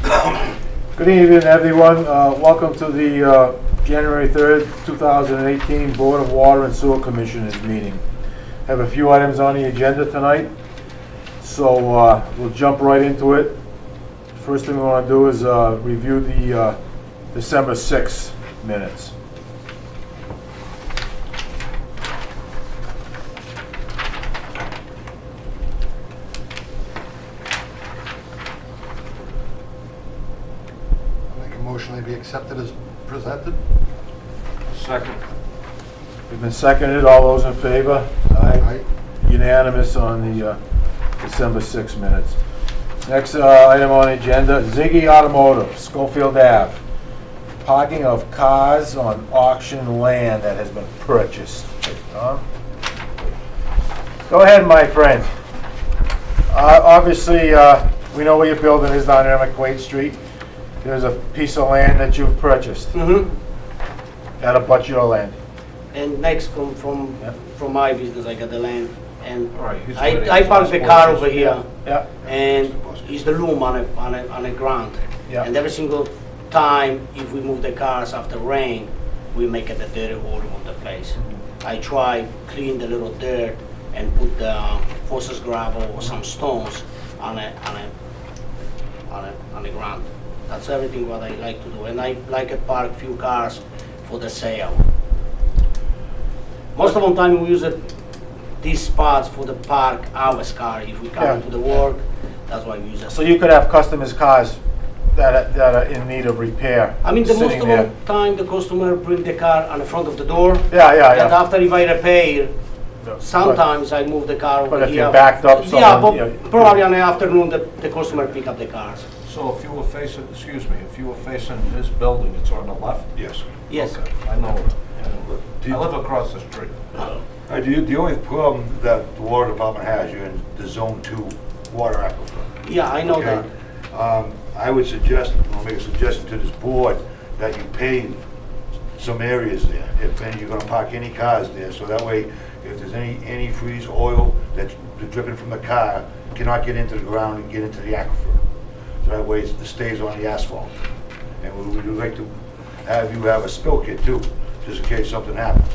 Good evening, everyone. Welcome to the January 3rd, 2018 Board of Water and Sewer Commissioners meeting. Have a few items on the agenda tonight, so we'll jump right into it. First thing we want to do is review the December 6th minutes. Motion to be accepted as presented. Second. It's been seconded. All those in favor? Aye. Unanimous on the December 6 minutes. Next item on the agenda, Ziggy Automotive, Schofield Ave. Parking of cars on auction land that has been purchased. Go ahead, my friend. Obviously, we know where your building is down there on McQuaid Street. There's a piece of land that you've purchased. That abuts your land. And next from my business, I got the land, and Right, I parked the car over here, Yeah. and it's the loom on the ground. Yeah. And every single time, if we move the cars after rain, we make it a dirty hole on the place. I try clean the little dirt and put the Foster's gravel or some stones on the ground. That's everything what I like to do, and I like to park few cars for the sale. Most of the time we use these spots for the park our car if we come to the work. That's why we use it. So you could have customers' cars that are in need of repair. I mean, the most sitting of there. the time the customer bring the car on the front of the door. Yeah. And after if I repair, sometimes I move the car over But if here. you're backed up, yeah, someone, but probably in the afternoon the customer pick up the cars. So if you were facing, if you were facing his building, it's on the left? Yes. Yes. Okay, I know it. I live across the street. The only problem that the water department has, you're in the zone 2 water aquifer. Yeah, I know Okay. that. I would suggest, I'll make a suggestion to this board, that you pave some areas there, if you're gonna park any cars there, so that way, if there's any antifreeze oil that's dripping from the car, cannot get into the ground and get into the aquifer. So that way it stays on the asphalt. And we would like to have you have a spill kit too, just in case something happens.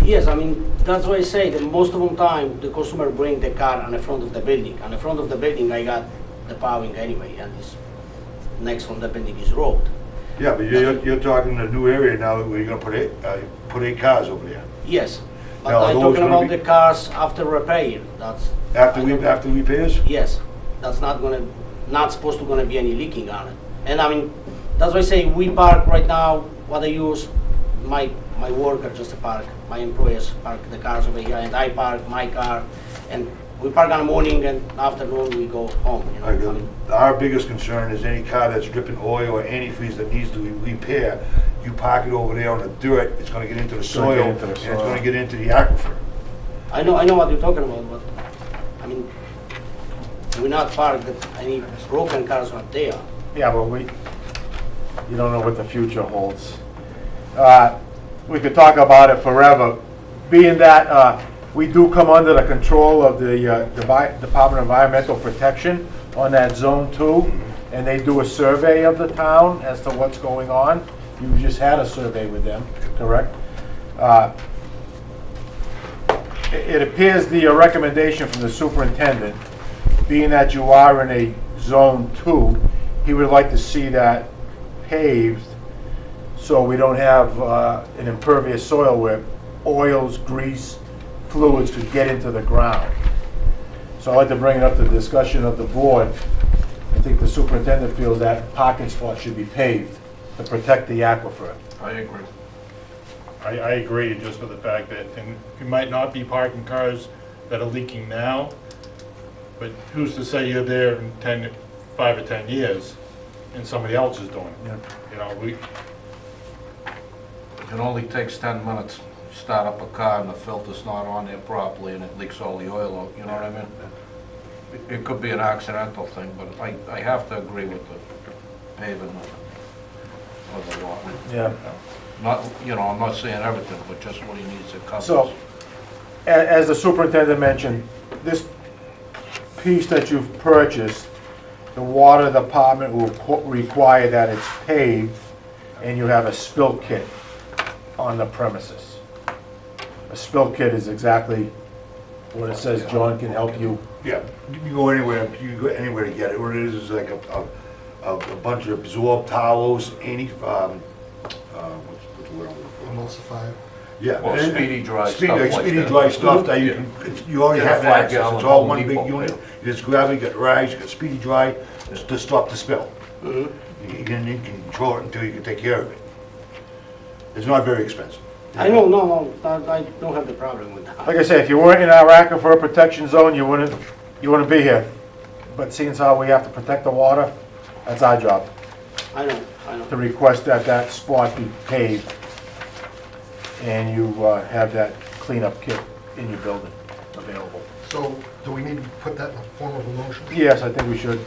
Yes, I mean, that's why I say that most of the time the customer bring the car on the front of the building. On the front of the building I got the paving anyway, and this next from the building is road. Yeah, but you're talking a new area now where you're gonna put eight cars over there. Yes, but Now, I'm those talking gonna about be- the cars after repair. That's After repairs? Yes, that's not supposed to gonna be any leaking on it. And I mean, that's why I say we park right now. What I use, my worker just to park. My employees park the cars over here, and I park my car. And we park in the morning, and afternoon we go home. You know, I mean, Our biggest concern is any car that's dripping oil or antifreeze that needs to be repaired. You park it over there on the dirt, it's gonna get into the soil, and it's gonna get into the aquifer. I know what you're talking about, but I mean, we're not parked any broken cars out there. Yeah, but you don't know what the future holds. We could talk about it forever, being that we do come under the control of the Department of Environmental Protection on that Zone 2, and they do a survey of the town as to what's going on. You just had a survey with them, correct? It appears the recommendation from the superintendent, being that you are in a Zone 2, he would like to see that paved so we don't have an impervious soil where oils, grease, fluids could get into the ground. So I'd like to bring it up to the discussion of the board. I think the superintendent feels that parking spots should be paved to protect the aquifer. I agree. I agree, just for the fact that, and you might not be parking cars that are leaking now, but who's to say you're there in 5 or 10 years and somebody else is doing it? Yeah. You know, It only takes 10 minutes to start up a car and the filter's not on there properly and it leaks all the oil out, you know what I mean? It could be an accidental thing, but I have to agree with the paving of the lot. Yeah. Not, you know, I'm not saying everything, but just what he needs to cover. So, as the superintendent mentioned, this piece that you've purchased the water department will require that it's paved and you have a spill kit on the premises. A spill kit is exactly what it says. John can help you. Yeah, you can go anywhere, to get it. What it is like a bunch of absorbed towels, what's the word I'm looking for? Emulsifier. Yeah. Well, speedy dry stuff like Speedy that. dry stuff that you already Get a have 5 access, gallon it's all Home one big Depot, unit. yeah. You just grab it, you got rags, you got speedy dry, to stop the spill. You can control it until you can take care of it. It's not very expensive. I know, no, I don't have the problem with that. Like I said, if you weren't in our Aquifer Protection zone, you wouldn't be here. But seeing as how we have to protect the water, that's our job, I know. to request that that spot be paved and you have that cleanup kit in your building available. So, do we need to put that in the form of a motion? Yes, I think we should.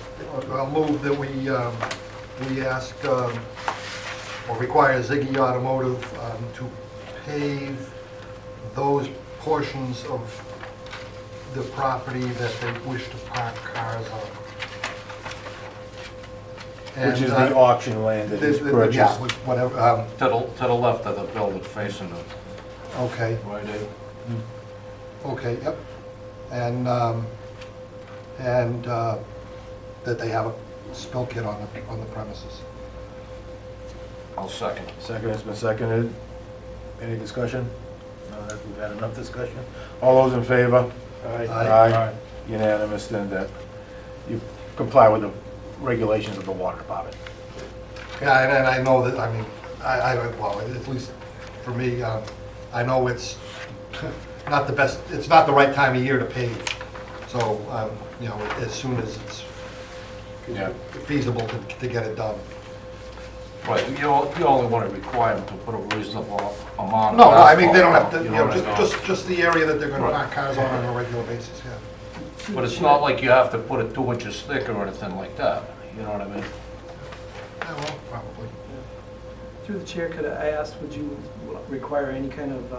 I'll move that we ask, or require Ziggy Automotive to pave those portions of the property that they wish to park cars on. Which is And, the auction land that he's Yeah, purchased. whatever, To the left of the building facing it, okay, right in. okay, yep. And that they have a spill kit on the premises. I'll second it. Second has been seconded. Any discussion? No, we've had enough discussion. All those in favor? Aye. Unanimous, then that you comply with the regulations of the water department. Yeah, and I know that, I mean, well, at least for me, I know it's not the best, it's not the right time of year to pave. So, you know, as soon as it's Yeah. feasible to get it done. Right, you only want to require them to put a reasonable amount of No, I mean, they don't have to, asphalt, you know, what I mean? just the area that they're gonna Right. park cars on a regular basis, yeah. But it's not like you have to put it 2 inches thick or anything like that, you know what I mean? Yeah, well, probably. Through the chair, could I ask, would you require any kind of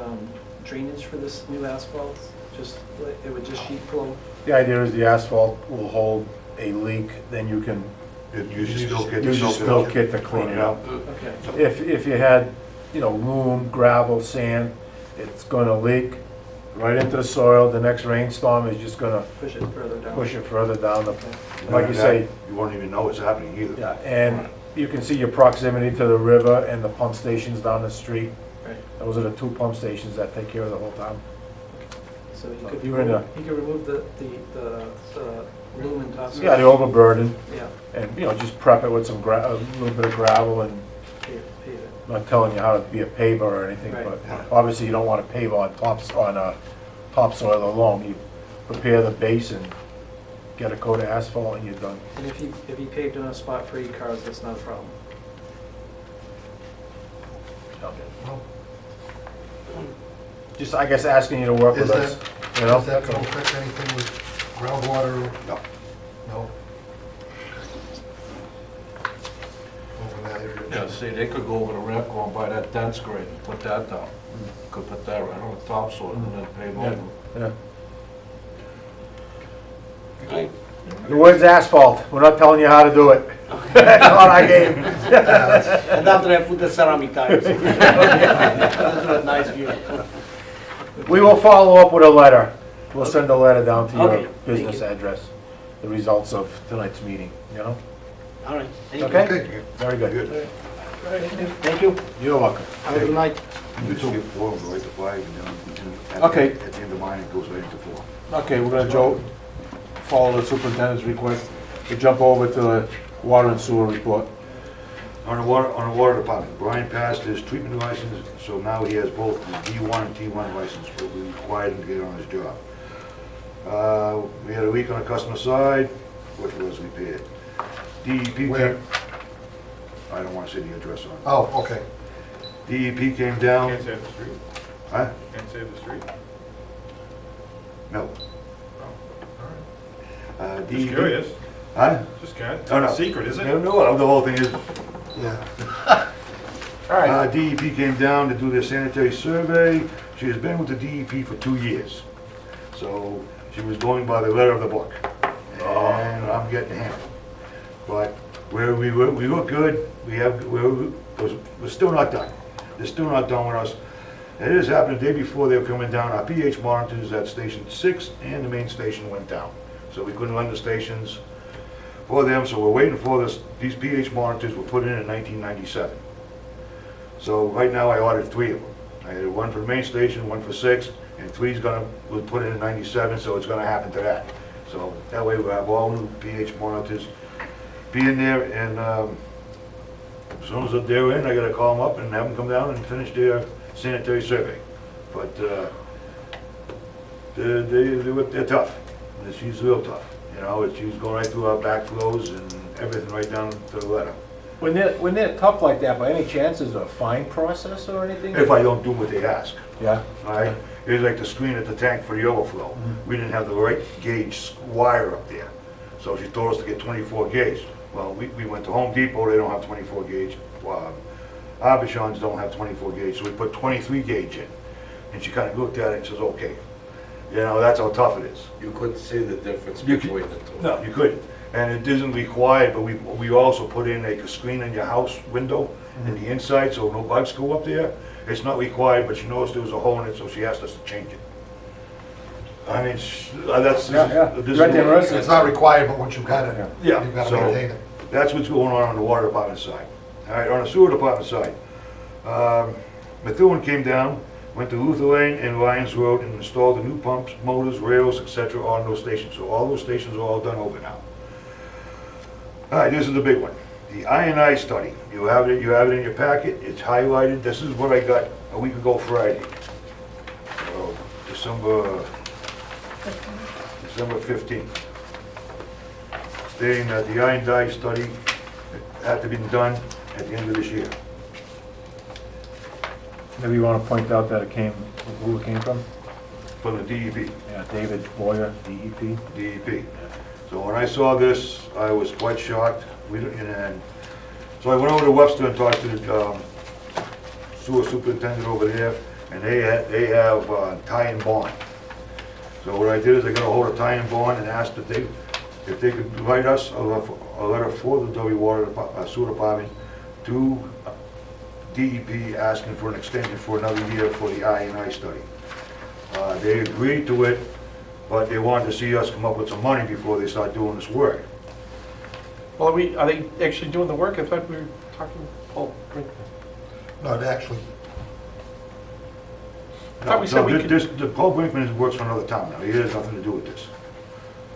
drainage for this new asphalt? Just, it would just sheet flow? The idea is the asphalt will hold a leak, then you can Use your spill kit. to use your soak it spill up. kit to clean it up. Okay. If you had, you know, loam, gravel, sand, it's gonna leak right into the soil. The next rainstorm is just gonna Push it further down? push it further down the, Okay. like you say, You won't even know it's happening either. yeah, and you can see your proximity to the river and the pump stations down the street. Right. Those are the 2 pump stations that take care of the whole town. So you could, You're in a- you could remove the loom and topsoil? Yeah, the overburden, Yeah, and, you know, just prep it with some a little bit of gravel, and pave it. I'm not telling you how to be a paver or anything, Right. but obviously you don't want to pave on topsoil alone. You prepare the base and get a coat of asphalt and you're done. And if he paved in a spot for 8 cars, that's not a problem? Just, I guess, asking you to work with Is us, you know? Does that gonna affect anything with groundwater? No. No? Over that area? Yeah, see, they could go over the ramp, go and buy that dense grade and put that down. Could put that right on the topsoil and then pave Yeah, over. yeah. Right. The word's asphalt, we're not telling you how to do it. That's not our game. And after I put the ceramic tiles. That's a nice view. We will follow up with a letter. We'll send a letter down to Okay, your thank business you. address, the results of tonight's meeting, you know? All right, thank you. Okay? Okay. Very good. Good. Thank you. You're welcome. Have a good night. You just get 4, go right to 5, and then Okay. at the end of mine, it goes right into 4. Okay, we're gonna follow the superintendent's request to jump over to the water and sewer report. On the water department, Brian passed his treatment license, so now he has both the D1 and T1 license, what we required him to get on his job. We had a leak on the customer side, which was repaired. DEP Where? came, I don't want to say the address on it. Oh, okay. DEP came down, Can't save the street? huh? Can't save the street? No. Just DEP curious, Huh? just curious. Oh, no. It's a secret, is it? No, no, the whole thing is, Yeah. All right. DEP came down to do their sanitary survey. She has been with the DEP for 2 years. So she was going by the letter of the book. And I'm getting hammered. But we look good, we're still not done. They're still not done with us. And it has happened the day before they were coming down, our pH monitors at station 6 and the main station went down. So we couldn't run the stations for them, so we're waiting for this. These pH monitors were put in 1997. So right now I ordered 3 of them. I had one for the main station, one for 6, and 3's was put in 97, so it's gonna happen to that. So that way we'll have all new pH monitors be in there, and as soon as they're in, I gotta call them up and have them come down and finish their sanitary survey. But they're tough. She's real tough. You know, she's going right through our backflows and everything right down to the letter. When they're tough like that, by any chance, is there a fine process or anything? If I don't do what they ask. Yeah. All right? It's like the screen at the tank for the overflow. We didn't have the right gauge wire up there. So she told us to get 24 gauge. Well, we went to Home Depot, they don't have 24 gauge. Abishans don't have 24 gauge, so we put 23 gauge in. And she kind of looked at it and says, okay. You know, that's how tough it is. You couldn't see the difference You between the two. No, you couldn't. And it isn't required, but we also put in like a screen in your house window in the inside so no bugs go up there. It's not required, but she noticed there was a hole in it, so she asked us to change it. I mean, that's... this Right there, is- It's not required, but once you've got it, Yeah, you've got to so- maintain it. That's what's going on the water department side. All right, on the sewer department side, Methuen came down, went to Luther Lane and Lyons Road and installed the new pumps, motors, rails, etc. on those stations. So all those stations are all done over now. All right, this is the big one. The I&I study. You have it in your packet. It's highlighted. This is what I got a week ago Friday. So, December 15th. Stating that the I&I study had to be done at the end of this year. Maybe you want to point out that who it came from? From the DEP. Yeah, David Boyer, DEP. DEP. So when I saw this, I was quite shocked. And so I went over to Webster and talked to the sewer superintendent over there, and they have tie and bond. So what I did is I got a hold of tie and bond and asked if they could write us a letter for the Dudley Water Sewer Department to DEP asking for an extension for another year for the I&I study. They agreed to it, but they wanted to see us come up with some money before they start doing this work. Well, are they actually doing the work? I thought we were talking, Paul Brinkman. Not actually. I thought we said we could. The Paul Brinkman works for another town now. He has nothing to do with this.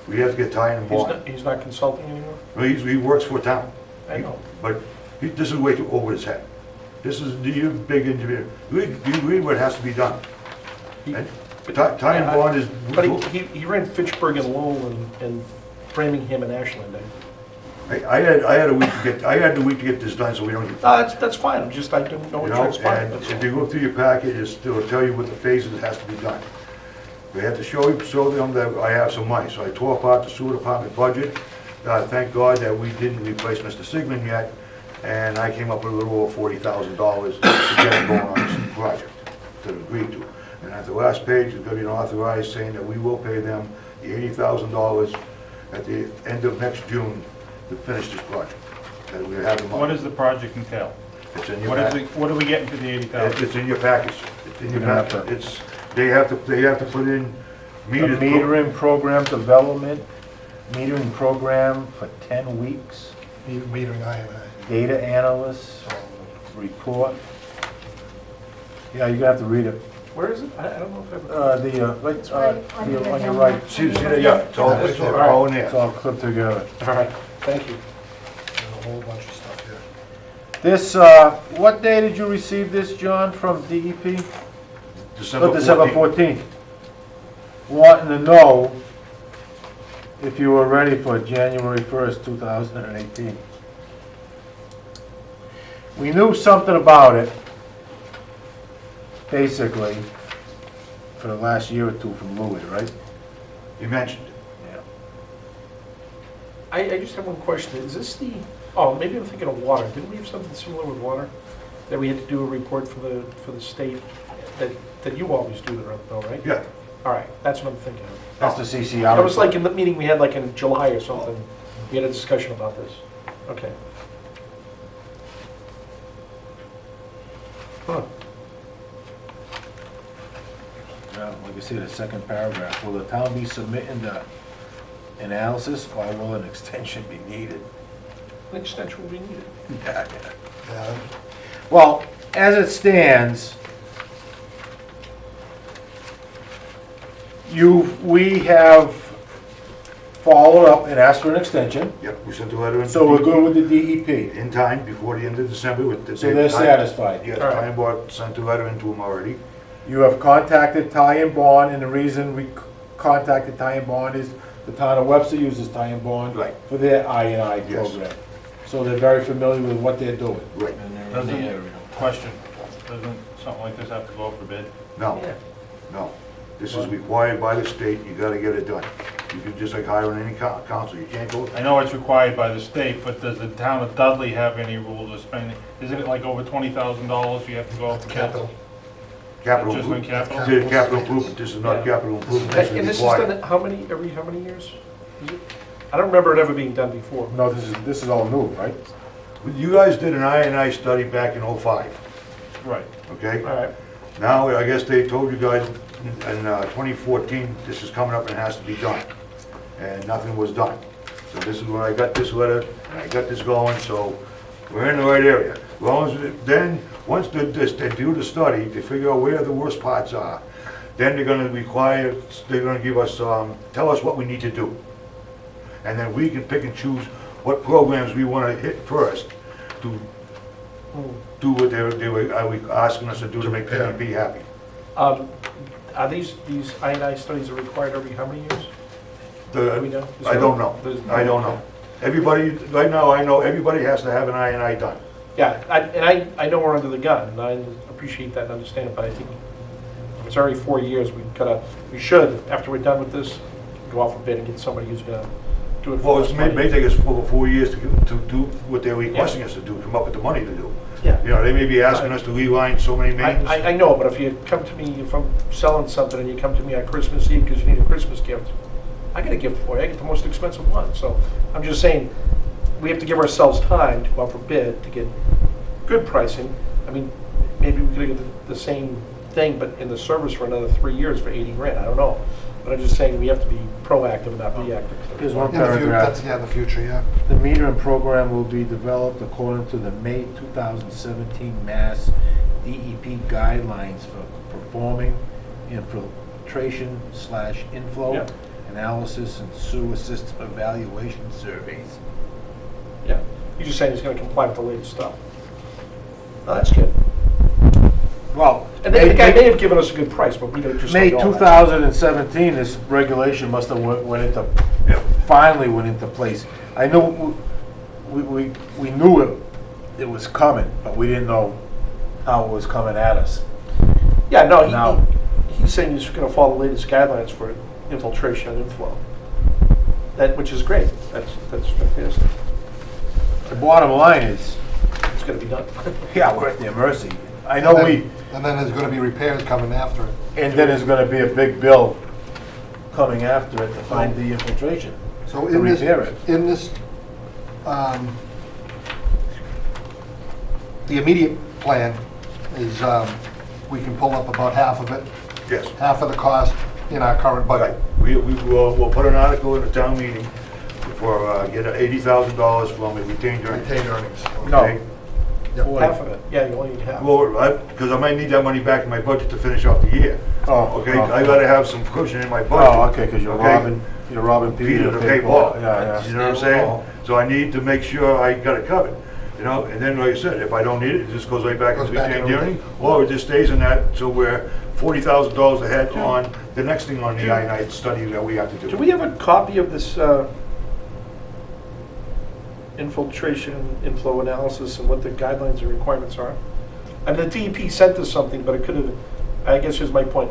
We have to get tie and bond. He's not consulting anymore? Well, he works for a town. I know. But this is way too over his head. This is, you're a big engineer. You read what has to be done. He- And tie and bond is... But he ran Fitchburg and Lowell and Framingham and Ashland. I had a week to get this done, so we don't get... That's fine, I don't know what You know, transpired. and if you go through your packet, it'll tell you what the phases has to be done. We have to show them that I have some money, so I tore apart the sewer department budget. Thank God that we didn't replace Mr. Sigmund yet, and I came up with a little over $40,000 to get it going on this project, to agree to. And at the last page, there's going to be an authorized saying that we will pay them the $80,000 at the end of next June to finish this project. That we have the money. What does the project entail? It's in your What is packet. it, what are we getting for the 80,000? It's in your package. It's in your packet. They have to put in A meters. metering program development, metering program for 10 weeks, Metering I&I. data analyst, report. Yeah, you're gonna have to read it. Where is it? I don't know if I've... On your right. See, yeah, it's all in It's there. all clipped together. All right, thank you. There's a whole bunch of stuff here. This, what day did you receive this, John, from DEP? December December 14th. 14th. Wanting to know if you were ready for January 1st, 2018. We knew something about it, basically, for the last year or two from Louis, right? You mentioned it. Yeah. I just have one question. Is this the, oh, maybe I'm thinking of water. Didn't we have something similar with water? That we had to do a report for the state, that you always do though, right? Yeah. All right, that's what I'm thinking of. That's the CCR. It was like in the meeting we had like in July or something, we had a discussion about this. Okay. Huh. Well, like I say, the second paragraph, will the town be submitting the analysis, or will an extension be needed? An extension will be needed. Yeah. Yeah, Well, as it stands, we have followed up and asked for an extension, Yep, we sent a letter in. so we're good with the DEP. In time, before the end of December with the. So they're satisfied. Yes, All right. Ty and Bond sent a letter into them already. You have contacted Ty and Bond, and the reason we contacted Ty and Bond is the town of Webster uses Ty and Bond Right. for their I&I Yes. program. So they're very familiar with what they're doing. Right. And they're in the area. Question, doesn't something like this have to go up for bid? No, Yeah. no. This is required by the state, you gotta get it done. You can, just like hiring any council, you can't go, I know it's required by the state, but does the town of Dudley have any rules of spending? Isn't it like over $20,000 you have to go up for bid? capital. capital Just on improvement. capital? This is capital improvement, this is not Yeah. capital improvement, this And is this is required. done how many years? Is it? I don't remember it ever being done before. No, this is all new, right? You guys did an I&I study back in '05, Right. okay? All right. Now, I guess they told you guys in 2014, this is coming up and has to be done. And nothing was done. So this is when I got this letter, and I got this going, so we're in the right area. As long as, then, once they do the study, they figure out where the worst parts are, then they're gonna give us, tell us what we need to do. And then we can pick and choose what programs we wanna hit first to do what they were asking us to do to make the DEP happy. Are these I&I studies are required every how many years? Do we know? Is I there- don't know. there's- I don't know. Everybody, right now, I know everybody has to have an I&I done. Yeah, I know we're under the gun, and I appreciate that and understand it, but I think if it's already 4 years, we should, after we're done with this, go out for bid and get somebody who's gonna do it for Well, us. it may take us over 4 years to do what they're requesting us to do, come up with the money to do. Yeah. You know, they may be asking us to reline so many mains. I know, but if you come to me, if I'm selling something and you come to me on Christmas Eve because you need a Christmas gift, I get a gift for you, I get the most expensive one. So I'm just saying, we have to give ourselves time to go out for bid to get good pricing. I mean, maybe we could get the same thing, but in the service for another 3 years for 80 grand, I don't know. But I'm just saying, we have to be proactive and not reactive. Here's one In the future, paragraph. that's, yeah, the future, yeah. The metering program will be developed according to the May 2017 Mass DEP guidelines for performing infiltration/inflow Yeah. analysis and sewer system evaluation surveys. Yeah, you're just saying it's gonna comply with the latest stuff. Oh, that's good. Well, And the guy may have given us a good price, but we don't just. May don't know that. 2017, this regulation must have finally went into place. I know we knew it was coming, but we didn't know how it was coming at us. Yeah, no, Now- he's saying he's gonna follow the latest guidelines for infiltration and inflow. Which is great, that's fantastic. The bottom line is, It's gonna be done. yeah, we're at their mercy. I know And then there's gonna be repairs coming after it. and then there's gonna be a big bill coming after it to find the infiltration, So to repair it. in this, the immediate plan is, we can pull up about half of it, Yes. half of the cost in our current budget. We'll put an article in the town meeting for, get $80,000 from a retained earnings. Retained earnings. No. Okay? Half of it, yeah, you only need half. Well, because I might need that money back in my budget to finish off the year. Oh, Okay, oh. I gotta have some cushion in my budget. Oh, okay, because you're Okay? robbing Peter Peter to pay Paul. Yeah, You know what I'm saying? So I need to make sure I got it covered, you know? And then, like I said, if I don't need it, it just goes right back Goes into back retained in. earnings, or it just stays in that, so we're $40,000 ahead on the next thing on the I-9 study that we have to do. Do we have a copy of this infiltration, inflow analysis and what the guidelines and requirements are? I mean, the DEP sent us something, but it could have, I guess here's my point.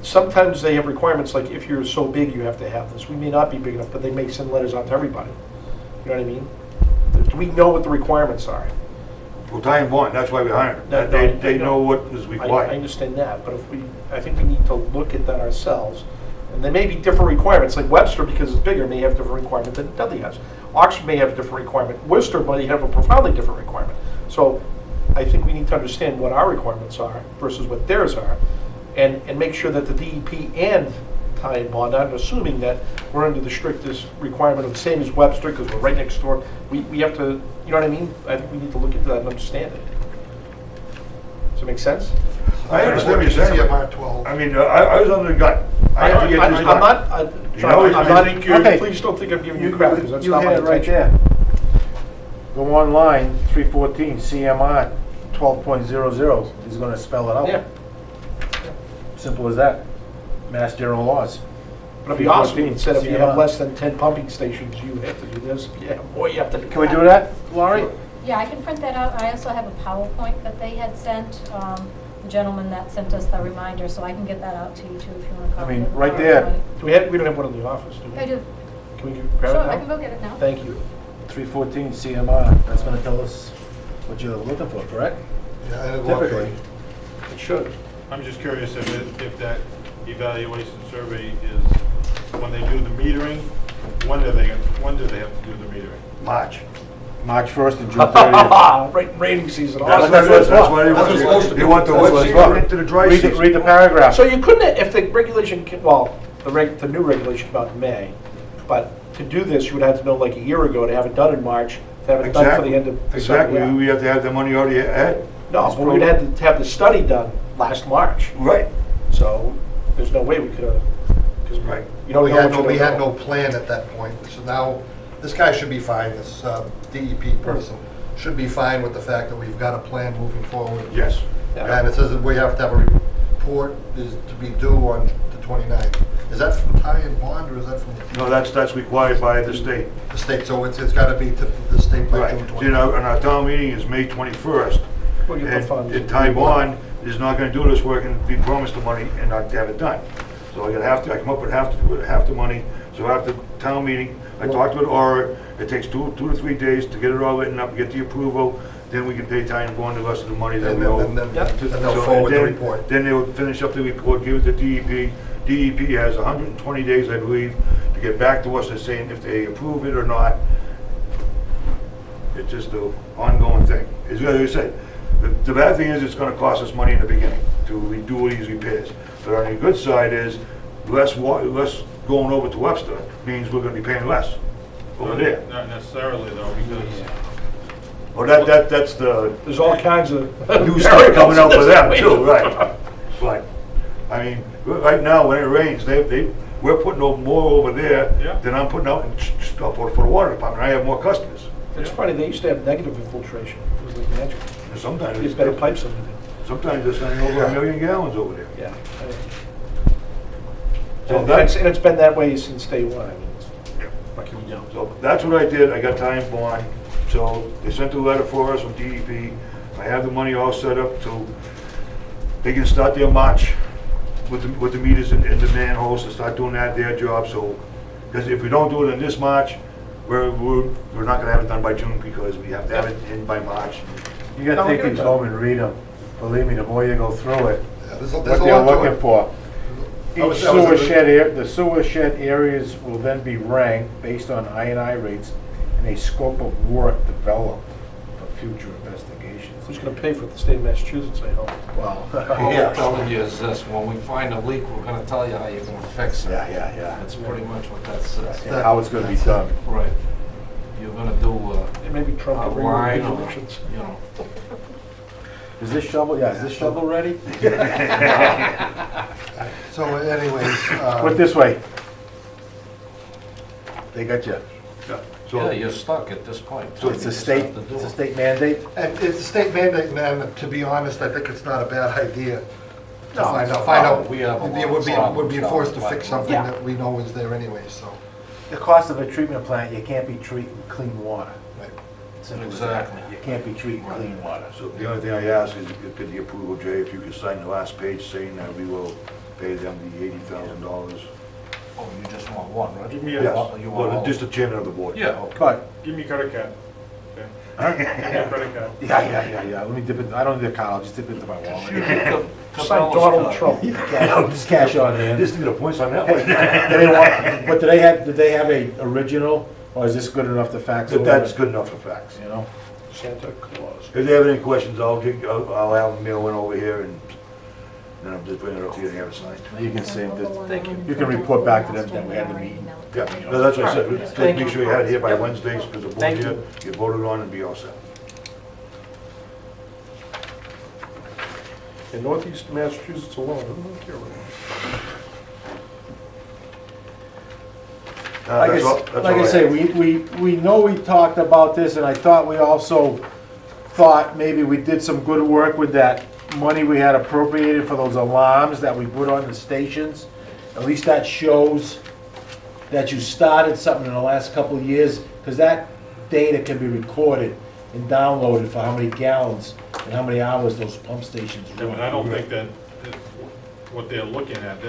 Sometimes they have requirements like if you're so big, you have to have this. We may not be big enough, but they may send letters out to everybody. You know what I mean? Do we know what the requirements are? Well, Ty and Bond, that's why we hired them. They know what is I required. understand that, but I think we need to look at that ourselves. And there may be different requirements, like Webster, because it's bigger, may have different requirements than Dudley has. Oxford may have a different requirement, Worcester might have a profoundly different requirement. So I think we need to understand what our requirements are versus what theirs are, and make sure that the DEP and Ty and Bond, I'm assuming that we're under the strictest requirement of the same as Webster, because we're right next door. We have to, you know what I mean? I think we need to look into that and understand it. Does it make sense? I understand what you're saying, CMR but, 12. I mean, I was under the gut. I have to get this I'm done. not, You know, I'm I not, think you're- please don't think I'm giving you crap, because that's You not my hit it right intention. there. Go online, 314 CMR 12.00 is gonna spell it out. Yeah, Simple as that. Mass General Laws. but it'd be awesome if 314 it said if you have CMR. less than 10 pumping stations, you have to do this, if you have more, you have to do that. Can we do that, Laurie? Yeah, I can print that out. I also have a PowerPoint that they had sent, the gentleman that sent us the reminder, so I can get that out to you too if you want to copy mean, it. right there. We don't have one in the office, do we? I do. Can we grab Sure, it now? I can go get it now. Thank you. 314 CMR, that's gonna tell us what you're looking for, correct? Yeah, and it'll Typically. update. It should. I'm just curious if that evaluation survey is, when they do the metering, when do they have to do the metering? March. March 1st and June 30th. Right, rainy season. That's awesome. why they That's what it's supposed to want, be. they want the That's wet what it's season for. into the dry Read the season. paragraph. So you couldn't, if the regulation, well, the new regulation about in May, but to do this, you would have to know like a year ago to have it done in March, to have it done for the end of December. Exactly, yeah. we have to have the money already ahead. No, but we'd had to have the study done last March, Right, so there's no way we could have, because right. you don't We know had what no, you don't we had know. no plan at that point, so now, this guy should be fine, this DEP person should be fine with the fact that we've got a plan moving forward. Yes. Yeah. And it says that we have to have a report is to be due on the 29th. Is that from Ty and Bond, or is that from No, that's required by the state. the state? So it's got to be to the state by Right. June 29th. You know, and our town meeting is May 21st. We'll get the funds. And Ty Bond is not gonna do this work and be promised the money and not have it done. So I come up with half the money, so after town meeting, I talked with Aura, it takes two to 3 days to get it all written up, get the approval, then we can pay Ty and Bond the rest of the money that And we owe. then Yep. they'll So, forward the and report. Then they will finish up the report, give it to DEP. DEP has 120 days, I believe, to get back to us and saying if they approve it or not. It's just an ongoing thing. As I said, the bad thing is it's gonna cost us money in the beginning to do these repairs. But on the good side is, less going over to Webster means we're gonna be paying less over there. Not necessarily though, because Well, that's the There's all kinds of. new stuff coming out for them too, right? But, I mean, right now, when it rains, we're putting more over there Yeah. than I'm putting out in stuff for the water department. I have more customers. It's funny, they used to have negative infiltration. It was like magic. And sometimes, There's better pipes than they do. sometimes they're sending over 1 million gallons over there. Yeah. So And that's, it's been that way since day one. I mean, what can we do? so that's what I did. I got Ty and Bond. So they sent a letter for us from DEP. I have the money all set up so they can start their march with the meters and the manholes and start doing their job. So, because if we don't do it in this March, we're not gonna have it done by June because we have to have it in by March. You gotta No, take we these get it home and read them. Believe me, the more you go through it, Yeah, there's a what lot they're to looking it. for. I Each was- the sewer shed areas will then be ranked based on I&I rates and a scope of work developed for future investigations. Who's going to pay for it? The state of Massachusetts, I hope. Well, All Yeah. I'm telling you is this, when we find a leak, we're gonna tell you how you're gonna fix it. yeah. That's pretty much what that says. And how it's gonna be done. Right. You're gonna do, It may be Trump a every line or, elections. you know, Is this shovel, is this shovel ready? So anyways, Put it this way. They got you. Yeah. yeah, So, you're stuck at this point. So it's a state, it's a state mandate? and it's a state mandate, and to be honest, I think it's not a bad idea to No, find no, out. we have a It lot would of be problems enforced to down fix the something Yeah. that we know is there anyway, so. The cost of a treatment plant, you can't be treating clean water. Right. Simple as that. Exactly. You can't be treating clean water. so the only thing I ask is get the approval, Jay, if you could sign the last page saying that we will pay them the $80,000. Oh, you just want one, right? Give me a- Yes, You want well, all? just the chairman of the board. Yeah, okay. But, give me a credit card. Okay. huh? Give me a credit card. Yeah. Let me dip it, I don't need a card, I'll just dip it into my wallet. Sign Donald Trump. Just cash on hand. Just to get a points on that Hey, one. do they want, but do they have a original Or is this good enough to fax? If over? that's good enough for facts. You know? Santa Claus. If they have any questions, I'll have them mail one over here, and then I'll just bring it up to you and have it signed. You can say, Thank you. you can report back to them that we had the meeting. Yeah, no, that's what I said, just Thank make you. sure you had it here by Wednesdays, because the board Thank here, you. get voted on and be all set. In northeast Massachusetts alone, I don't care what. Like That's all- I, that's like all I say, have. we know we talked about this, and I thought we also thought maybe we did some good work with that money we had appropriated for those alarms that we put on the stations. At least that shows that you started something in the last couple of years, because that data can be recorded and downloaded for how many gallons and how many hours those pump stations Yeah, run. but I don't think that, what they're looking at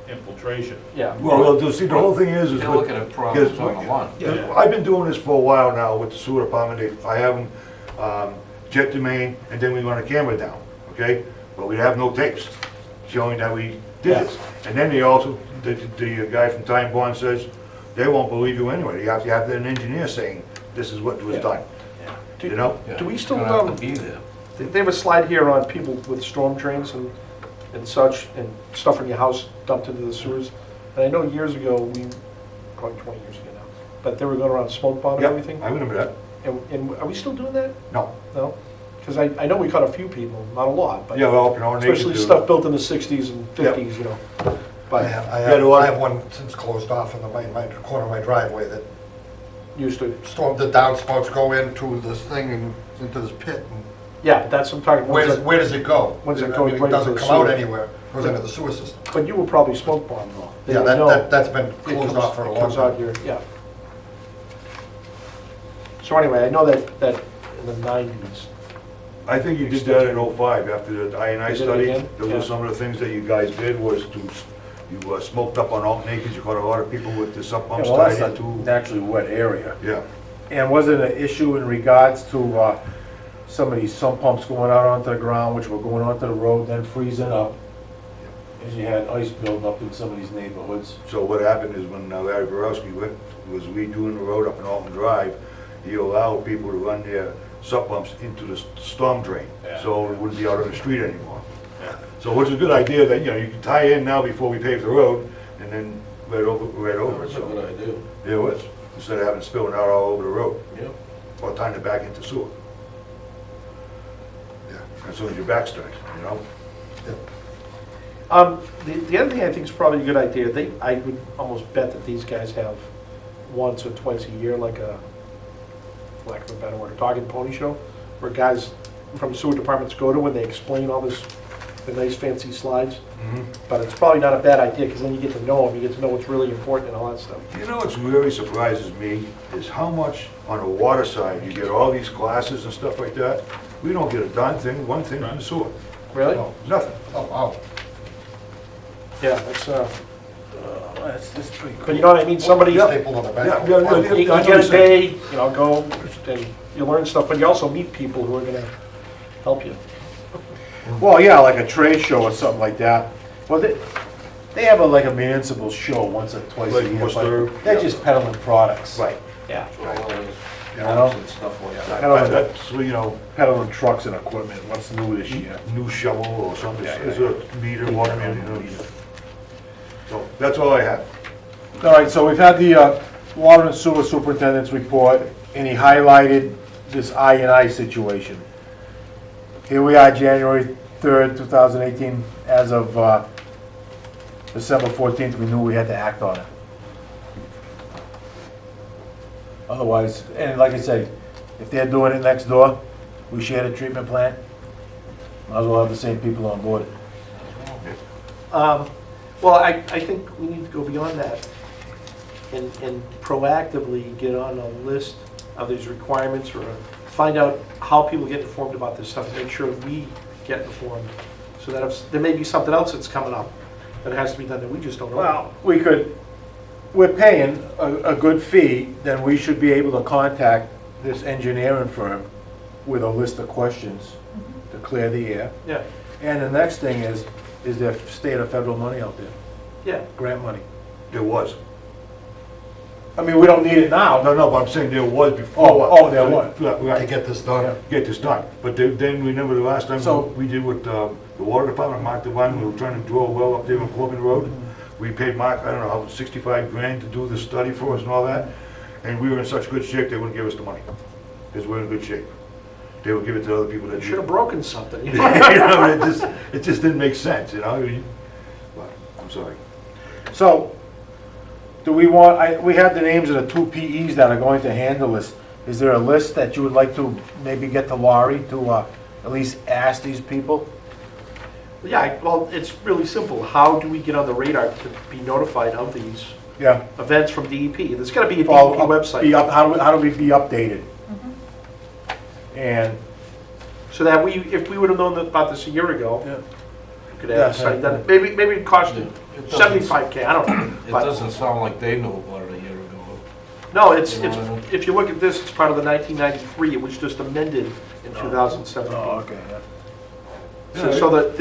infiltration. Yeah. Well, see, the whole thing is They're with- looking at problems on the line. Yeah. I've been doing this for a while now with the sewer department. I have them jet the main, and then we run a camera down, okay? But we have no tapes showing that we did this. And then they also, the guy from Time Bond says, they won't believe you anyway. You have to have an engineer saying, this is what was done, Do- you know? Yeah, Do we it's still, gonna have to be there. they have a slide here on people with storm drains and such, and stuff from your house dumped into the sewers. And I know years ago, probably 20 years ago now, but they were going around smoke bomb and Yep, everything. I remember that. And are we still doing that? No. No? Because I know we caught a few people, not a lot, but Yeah, well, our neighbors especially do. stuff built in the 60s and 50s, you know. I But have, do I- I have one since closed off in my corner of my driveway that used to, the downspouts go into this thing and into this pit. And yeah, that's what I'm talking about. where does it go? When does it I go mean, right into doesn't the come out sewer? anywhere, it goes into the sewer system. But you were probably smoke bomb though. They Yeah, would know. that's been It closed comes- off for a it long comes out time. here, yeah. So anyway, I know that in the 90s, I think you did that in '05 after the I&I You did it study. again? Those Yeah. were some of the things that you guys did was you smoked up on Alton Acres. You caught a lot of people with the sump Yeah, pumps well, tied that's a into. naturally wet area. Yeah. And was it an issue in regards to some of these sump pumps going out onto the ground, which were going onto the road, then freezing up? And you had ice building up in some of these neighborhoods. So what happened is when Larry Borowski was redoing the road up in Alton Drive, he allowed people to run their sump pumps into the storm drain, so it wouldn't be out on the street anymore. So which is a good idea that, you can tie in now before we pave the road, and then right over it. That's a So good idea. it was, instead of having it spilling out all over the road, Yeah. or tying it back into sewer. Yeah. As soon as your back starts, you know? The other thing I think is probably a good idea, I would almost bet that these guys have once or twice a year, like a, lack of a better word, a dog and pony show, where guys from sewer departments go to when they explain all this, the nice fancy slides. But it's probably not a bad idea, because then you get to know them, you get to know what's really important and all that stuff. You know what's really surprises me is how much on the water side, you get all these classes and stuff like that. We don't get a darn thing, one thing from the sewer. Really? Oh, Nothing. oh, wow. Yeah, that's, That's pretty cool. but you know what I mean, somebody, you Stapled on the back. Yeah, yeah, yeah. you get a day, go, and you learn stuff, but you also meet people who are gonna help you. Well, yeah, like a trade show or something like that. Well, they have like a municipal show once or twice a Like year, Worcester, but they're yeah. just peddling products. Right. Yeah. So all those You know? pumps and stuff like that. Peddling, That's, peddling trucks and equipment, what's new this year. new shovel or something, Yeah, is yeah. a meter, water meter. So that's all I have. All right, so we've had the water and sewer superintendent's report, and he highlighted this I&I situation. Here we are, January 3rd, 2018, as of December 14th, we knew we had to act on it. Otherwise, and like I say, if they're doing it next door, we share the treatment plant, might as well have the same people on board. Well, I think we need to go beyond that and proactively get on a list of these requirements, or find out how people get informed about this stuff, and make sure we get informed, so that if there may be something else that's coming up that has to be done that we just don't know. Well, we're paying a good fee, then we should be able to contact this engineering firm with a list of questions to clear the air. Yeah, And the next thing is there state or federal money out there, yeah. grant money? There was. I mean, we don't need it now. No, but I'm saying there was before. There was. Right. To get this done. Get this done. But then remember the last time So- we did with the water department, Mark Devine, we were trying to drill a well up there on Corbin Road. We paid Mark, I don't know, 65 grand to do the study for us and all that. And we were in such good shape, they wouldn't give us the money. Because we're in good shape. They would give it to other people that You should have broken something. you know, it just didn't make sense, you know? But, I'm sorry. So, do we want, we have the names of the two PEs that are going to handle this. Is there a list that you would like to maybe get to Laurie to at least ask these people? Yeah, well, it's really simple. How do we get on the radar to be notified of these Yeah. events from DEP? There's gotta be a Well, DEP website. be up- How do we be updated? And, So that if we would've known about this a year ago, yeah. we could have decided that. Maybe it cost It doesn't- 75K, I don't know. It But- doesn't sound like they knew about it a year ago. No, it's, You know what I mean? if you look at this, it's part of the 1993, it was just amended in 2017. Oh, okay, yeah. So that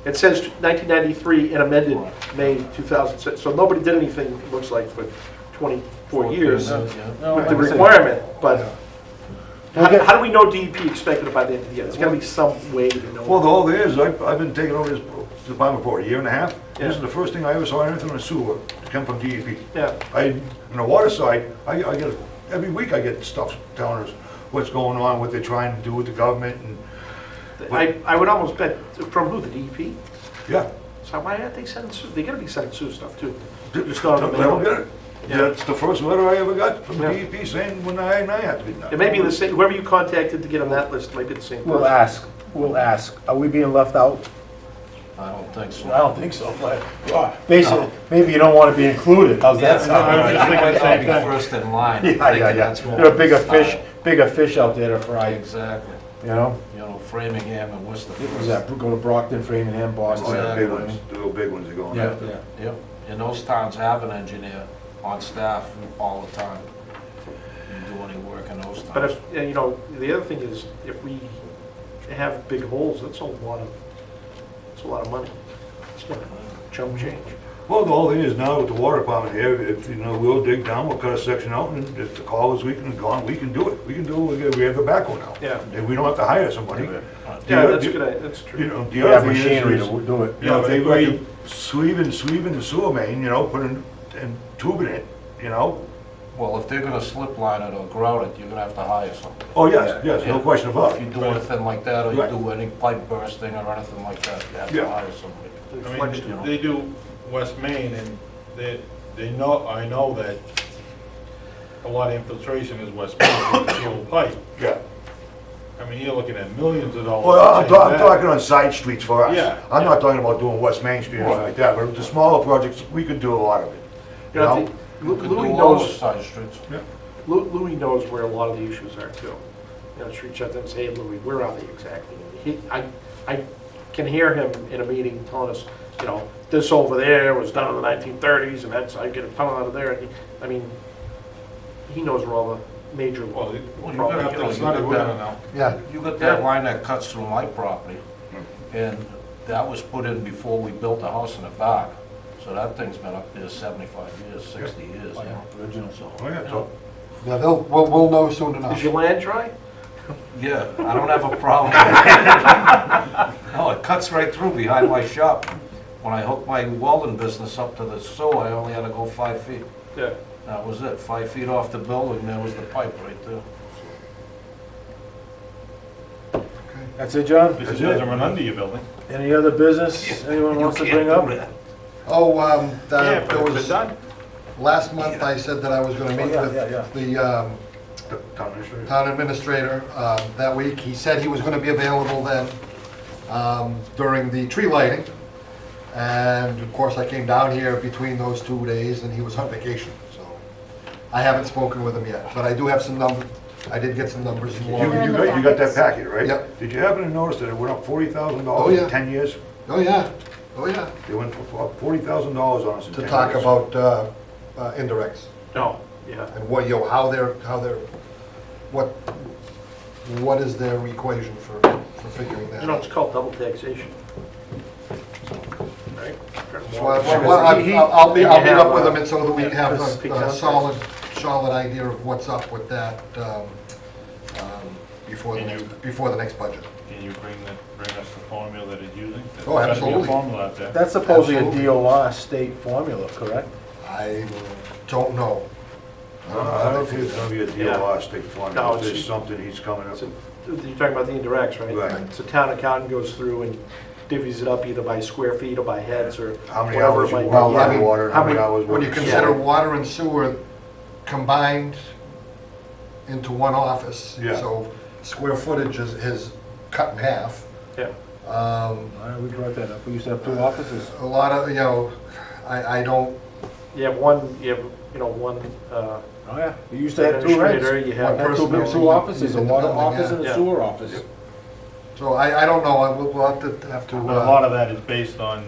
it says 1993 and amended May 2006, so nobody did anything, it looks like, for 24 years Yeah. No, with the like I said, requirement, but We'll get- how do we know DEP expected it by the end of the year? There's gotta be some way to know. Well, all there is, I've been taking over this department for a year and a half. This Yeah. is the first thing I ever saw anything in the sewer to come from DEP. Yeah, On the water side, I get, every week I get stuff telling us what's going on, what they're trying to do with the government, and, I would almost bet, from who, the DEP? yeah. So why aren't they sending, they gotta be sending Sue stuff too. Just not in the let them mail. get it. Yeah. That's the first letter I ever got from Yeah. DEP saying when I have to be done. It may be the same, whoever you contacted to get on that list might be the same We'll person. ask. Are we being left out? I don't think so. I don't think so, but basically, maybe you don't want to be included. How's that I sound? was just thinking the I'd same be thing. first in line. Yeah, thinking yeah. that's more There are bigger style. fish out there to fry, Exactly. you know? You know, Framingham and Worcester. What was that, go to Brockton, Framingham, Boston. Oh, yeah, big Exactly. ones, the real big ones are going Yeah, after. yeah. Yep, and those towns have an engineer on staff all the time. You do any work in those towns. But if, you know, the other thing is, if we have big holes, that's a lot of money. It's not chump change. Well, the whole thing is now with the water department here, if, you know, we'll dig down, we'll cut a section out, and if the call is weak and gone, we can do it. We can do it, we have the backhoe now. Yeah. And we don't have to hire somebody. Yeah, that's good, that's You true. know, the We other have thing machinery is, to do it. you know, if they Agree. like sleeving the sewer main, you know, putting, and tubing it, you know? Well, if they're gonna slip line it or grout it, you're gonna have to hire somebody. Oh, yes, no Yeah. question about If you it. do anything like that, or you Right. do any pipe bursting or anything like that, you have Yeah. to hire somebody. I mean, they do West Main, and they know, I know that a lot of infiltration is West Main, with the old pipe. Yeah. I mean, you're looking at millions of dollars. Well, to I'm change that. talking on side streets for us. Yeah. I'm not talking about doing West Main Street or anything like that, but the smaller projects, we could do a lot of it. You know, I You think You could Louis do all the knows, side streets. Louis knows where a lot of the issues are too. You know, street shut and say, hey, Louis, where are they exactly? I can hear him in a meeting telling us, you know, this over there was done in the 1930s, and that's, I get a tunnel out of there. And I mean, he knows where all the major Well, you problems gotta have to are. study better now. Yeah, You got that line that cuts through my property, and that was put in before we built the house in the back. So that thing's been up there 75 years, 60 years, you know. Original. So, Oh, yeah, you so- know, yeah, we'll know soon enough. Is your land dry? yeah, I don't have a problem with it. No, it cuts right through behind my shop. When I hooked my welding business up to the sewer, I only had to go 5 feet. Yeah. That was it, 5 feet off the building, there was the pipe right there. That's it, John? This is doesn't run under your building. Any other business anyone wants to You bring can't up? do that. Oh, Yeah, there but it's was, done. last month I said that I was gonna meet Oh, with yeah. the The town administrator. town administrator that week. He said he was gonna be available then during the tree lighting. And of course, I came down here between those 2 days and he was on vacation, so I haven't spoken with him yet. But I do have some numbers, I did get some numbers. You got that packet, right? Yep. Did you happen to notice that it went up $40,000 Oh, yeah. in 10 years? Oh, yeah, oh, yeah, They went for up $40,000 on us in 10 to years. talk about indirects. No, yeah. And what, how they're, what is their equation for figuring that You know, out? it's called double taxation. Right? So I'll meet up with them and so that we have a solid solid idea of what's up with that before the next budget. Can you bring us the formula that it's using? Oh, There's gotta be a absolutely. formula out there. That's supposedly a Absolutely. DOR state formula, correct? I don't know. I don't think it's gonna be a DOR state No, formula, it's it's- just something he's coming up. So, you're talking about the indirects, right? Right. So town accountant goes through and divvies it up either by square feet or by heads or How many whatever hours it you might be. Well, work I on mean, water, and how many hours. When you work- consider water and sewer combined into one office, Yeah. so square footage is cut in half. Yeah. We brought that up, we used to have 2 offices. A lot of, I don't, You have one, one, Oh, yeah, we used to have 2 rents. administrator, you have. Had two offices, a water office and Yeah. a sewer office. so I don't know, we'll have to. But a lot of that is based on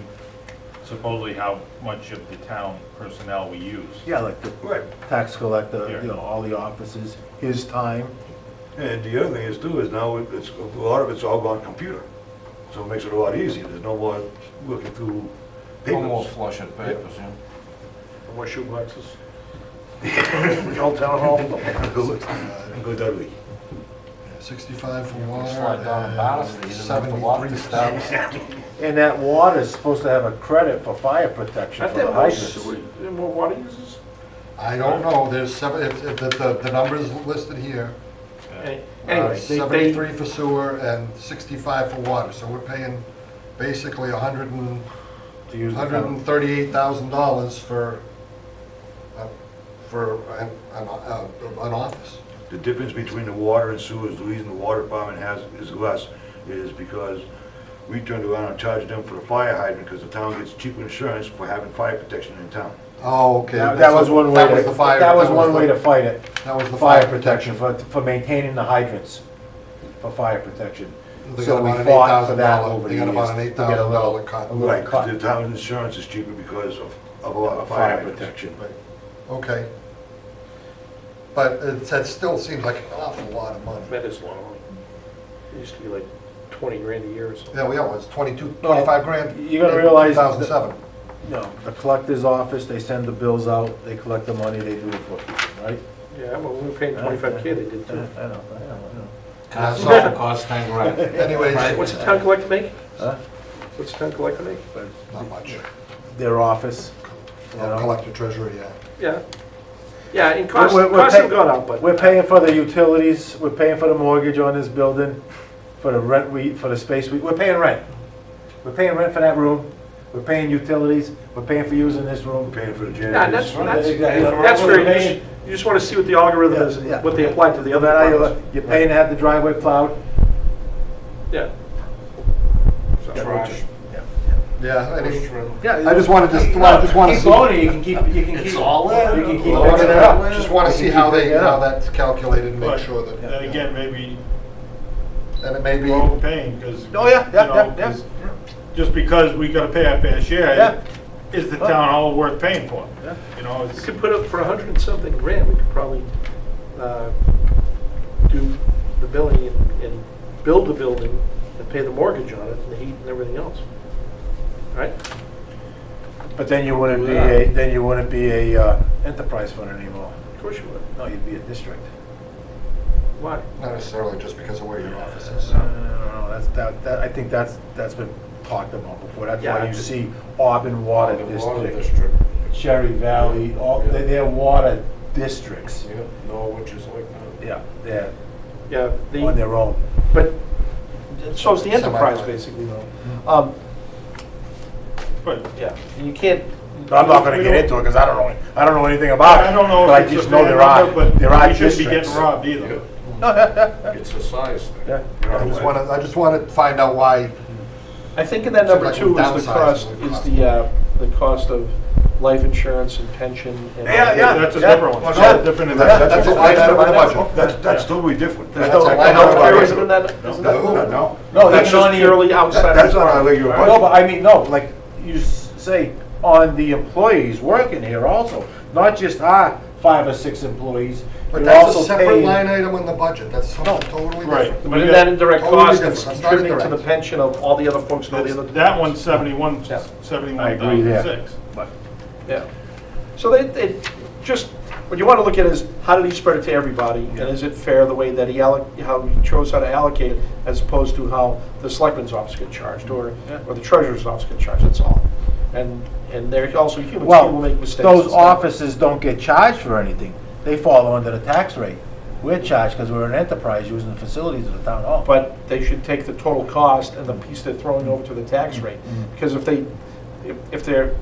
supposedly how much of the town personnel we use. Yeah, like the Right. tax collector, Yeah. all the offices, his time. And the other thing is too, is now it's, a lot of it's all gone computer. So it makes it a lot easier, there's no more looking through No more papers. flushing papers, yeah. No more shoe boxes. Old town hall. Go Dudley. 65 for water Slide down a baluster, you and didn't have to walk 73 the steps. And that water is supposed to have a credit for fire protection Aren't for the there more hydrants. sewer, more water users? I don't know, there's the numbers listed here. Anyway, they, 73 for sewer and 65 for water, so we're paying basically To use the town. $138,000 for an office. The difference between the water and sewers, the reason the water department is less, is because we turned around and charged them for the fire hydrant, because the town gets cheaper insurance for having fire protection in town. Oh, okay. That was one way That was to, the fire. that was one way to fight it. That was the Fire protection, for maintaining the hydrants, for fire protection. They So got we about an fought for that $8,000 over the they got years. about an to get a $8,000 little- cut. a little Right, cut. the town's insurance is cheaper because of a lot of Fire fire hydrants. protection. Okay. But that still seems like an awful lot of money. That is long. It used to be like 20 grand a year or something. Yeah, well, it's 25 grand. You gotta realize that- 2007. No, the collector's office, they send the bills out, they collect the money, they do it for people, right? Yeah, well, we were paying 25K, they did too. I know. Cost, Yeah. cost 10 grand. Anyways, What's the town collector make? Huh? What's the town collector make? not much. Their office, you know? Collector treasurer, yeah. Yeah. Yeah, and costs We're have pay- gone up, but. We're paying for the utilities, we're paying for the mortgage on this building, for the rent for the space we're paying rent. We're paying rent for that room, we're paying utilities, we're paying for using this room. Paying for the Yeah, and janitors. that's We're fair. paying- You just want to see what the algorithm is Yeah. and what they apply to the other Then now departments. you're paying to have the driveway plowed. Yeah. Trash. Yeah, Yeah. I just wanted to see. Keep going, you can keep, It's all there. You can keep I mixing it up. just want to see how that's calculated and make But sure that, then again, maybe and it may be, we're overpaying, because. Oh, yeah. Just because we gotta pay our fair Yeah. share, is the town all worth paying for? Yeah. You know, We it's, could put up for 100 and something grand, we could probably do the billing and build the building and pay the mortgage on it and the heat and everything else. Right? But then you wouldn't be a enterprise fund anymore. Of course you would. No, you'd be a district. Why? not necessarily just because of where your office is. No, I think that's been talked about before. That's Yeah, why you see Auburn Water The water District, district. Cherry Valley, they're water districts. Yeah, Norwich is like that. Yeah, they're Yeah, on their own. but so is the enterprise Semi-private. basically though. but Yeah, and you can't. I'm not gonna get into it because I don't know anything about it. I don't know But I if it's just a know fair there are number, but we shouldn't be districts. getting robbed either. It's a size thing. Yeah. I just want to find out why. I think in that number Like two is the downsizing cost, would is cost. the cost of life insurance and pension and. Yeah. That's a different one, Yeah. that's different in Yeah, that. That's a line item in the budget. That's totally different. That's No, a line item. healthcare isn't in that, isn't that? No, No, That's even on just the purely outside. that's not our regular No, budget. but I mean, no, like you say, on the employees working here also, not just our 5 or 6 employees. But you're that's a also separate paying- line item in the budget, that's something totally Right. different. But in that indirect Totally cost, different. it's That's not contributing to the indirect. pension of all the other folks and all the other. That one's 71, Yeah. 71,006. I agree there. But Yeah. So they just what you want to look at is, how did he spread it to everybody? And is it fair the way that how he chose how to allocate it, as opposed to how the selectman's office get charged, or the treasurer's office get charged, that's all. And they're also humans, people make mistakes. Those and stuff. offices don't get charged for anything. They fall under the tax rate. We're charged because we're an enterprise using the facilities of the town hall. But they should take the total cost and the piece they're throwing over to the tax rate. Because if they're,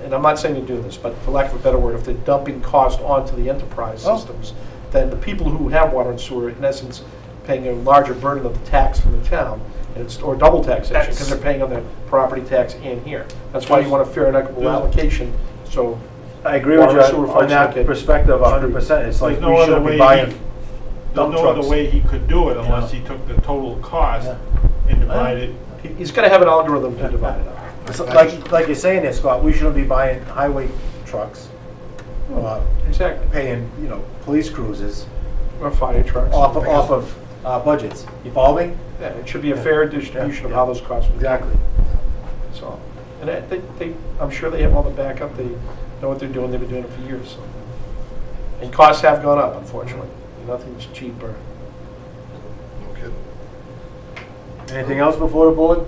and I'm not saying to do this, but for lack of a better word, if they're dumping cost onto the enterprise systems, then the people who have water and sewer, in essence, paying a larger burden of the tax from the town, and it's, or double taxation, because they're paying on their property tax and here. That's why you want a fair and equitable allocation, so. I agree with you water and sewer on folks that don't get perspective 100%. It's like There's no we other shouldn't be way buying There's dump no trucks. other way he could do it unless he took the total cost and divided. He's got to have an algorithm to divide it up. It's like you're saying there, Scott, we shouldn't be buying highway trucks, Exactly. paying, police cruisers Or fire trucks. off of our budgets. You follow me? Yeah, it should be a fair distribution of how those costs would. Exactly. So, and I'm sure they have all the backup, they know what they're doing, they've been doing it for years, so. And costs have gone up, unfortunately. Nothing's cheaper. No kidding. Anything else before the board?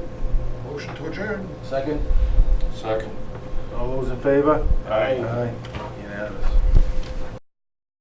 Motion to adjourn. Second? Second. All those in favor? Aye. Unanimous.